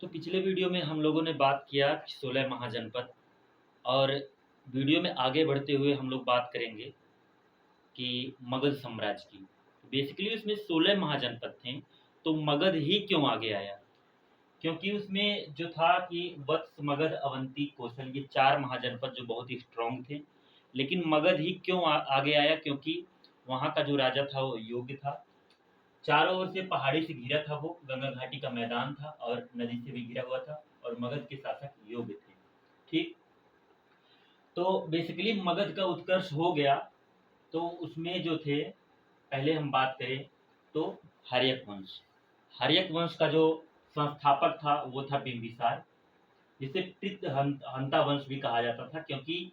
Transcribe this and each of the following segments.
तो पिछले वीडियो में हम लोगों ने बात किया 16 महाजनपद। और वीडियो में आगे बढ़ते हुए हम लोग बात करेंगे कि मगध साम्राज्य की। बेसिकली उसमें 16 महाजनपद थे, तो मगध ही क्यों आगे आया? क्योंकि उसमें जो था कि वत्स, मगध, अवंती, कौशल, ये 4 महाजनपद जो बहुत ही स्ट्रॉन्ग थे। लेकिन मगध ही क्यों आगे आया? क्योंकि वहाँ का जो राजा था वो योग्य था। चारों ओर से पहाड़ी से घिरा था, वो गंगा घाटी का मैदान था और नदी से भी घिरा हुआ था, और मगध के शासक योग्य थे। ठीक। तो बेसिकली मगध का उत्कर्ष हो गया। तो उसमें जो थे, पहले हम बात करें तो हर्यक वंश। हर्यक वंश का जो संस्थापक था वो था बिंबिसार, जिसे पितृ हंता वंश भी कहा जाता था, क्योंकि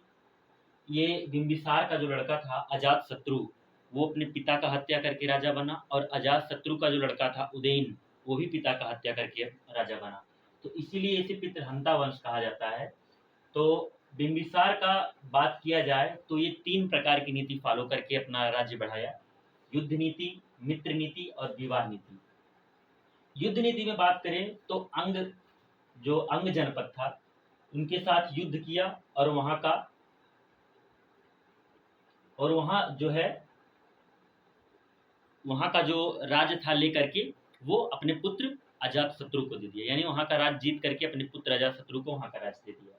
ये बिंबिसार का जो लड़का था अजात शत्रु, वो अपने पिता का हत्या करके राजा बना, और अजात शत्रु का जो लड़का था उदयन, वो भी पिता का हत्या करके राजा बना। तो इसीलिए इसे पितृहंता वंश कहा जाता है। तो बिंबिसार का बात किया जाए तो ये 3 प्रकार की नीति फॉलो करके अपना राज्य बढ़ाया: युद्ध नीति, मित्र नीति और विवाह नीति। युद्ध नीति में बात करें तो अंग जनपद था, उनके साथ युद्ध किया, और वहाँ जो है, वहाँ का जो राज्य था लेकर के वो अपने पुत्र अजात शत्रु को दे दिया, यानी वहाँ का राज्य जीत करके अपने पुत्र अजात शत्रु को वहाँ का राज्य दे दिया।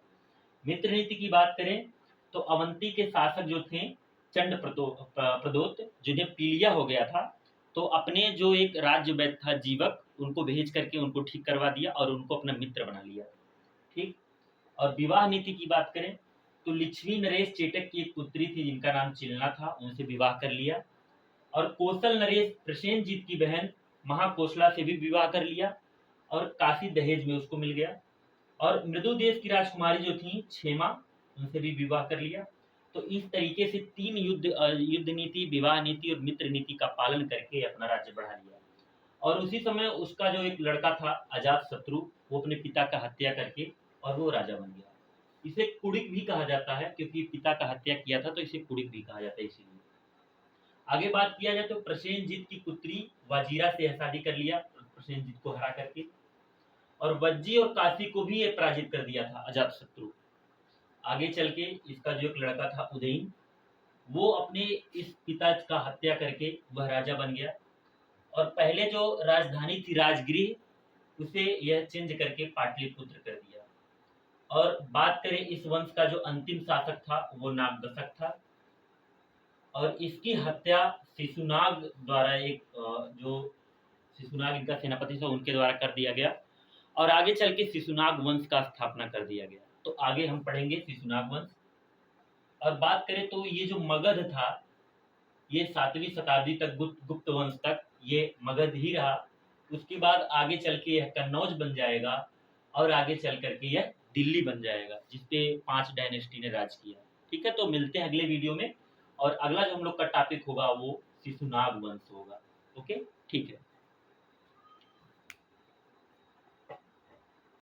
मित्र नीति की बात करें तो अवंती के शासक जो थे चंड प्रदोत, जिन्हें पीलिया हो गया था, तो अपने जो एक राज्य वैद्य था जीवक, उनको भेज करके उनको ठीक करवा दिया और उनको अपना मित्र बना लिया। ठीक। और विवाह नीति की बात करें तो लिच्छवी नरेश चेटक की एक पुत्री थी जिनका नाम चिलना था, उनसे विवाह कर लिया। और कौशल नरेश प्रसेनजीत की बहन महाकोशला से भी विवाह कर लिया, और काशी दहेज में उसको मिल गया। और मृदु देश की राजकुमारी जो थी क्षेमा, उनसे भी विवाह कर लिया। तो इस तरीके से 3 युद्ध नीति, विवाह नीति और मित्र नीति का पालन करके अपना राज्य बढ़ा लिया। और उसी समय उसका जो एक लड़का था अजात शत्रु, वो अपने पिता का हत्या करके और वो राजा बन गया। इसे कुड़िक भी कहा जाता है, क्योंकि पिता का हत्या किया था तो इसे कुड़िक भी कहा जाता है इसीलिए। आगे बात किया जाए तो प्रसेनजीत की पुत्री वजीरा से शादी कर लिया, प्रसेनजीत को हरा करके। और वज्जी और काशी को भी ये पराजित कर दिया था अजात शत्रु। आगे चल के इसका जो एक लड़का था उदयन, वो अपने इस पिता का हत्या करके वह राजा बन गया। और पहले जो राजधानी थी राजगृह, उसे यह चेंज करके पाटलिपुत्र कर दिया। और बात करें इस वंश का जो अंतिम शासक था वो नागदशक था, और इसकी हत्या शिशुनाग द्वारा, जो शिशुनाग इनका सेनापति था उनके द्वारा कर दिया गया। और आगे चल के शिशुनाग वंश का स्थापना कर दिया गया। तो आगे हम पढ़ेंगे शिशुनाग वंश। और बात करें तो ये जो मगध था, ये 7वीं शताब्दी तक, गुप्त वंश तक ये मगध ही रहा। उसके बाद आगे चल के यह कन्नौज बन जाएगा, और आगे चल करके यह दिल्ली बन जाएगा, जिसपे 5 डायनेस्टी ने राज किया। ठीक है, तो मिलते हैं अगले वीडियो में। और अगला जो हम लोग का टॉपिक होगा वो शिशुनाग वंश होगा। ओके, ठीक है।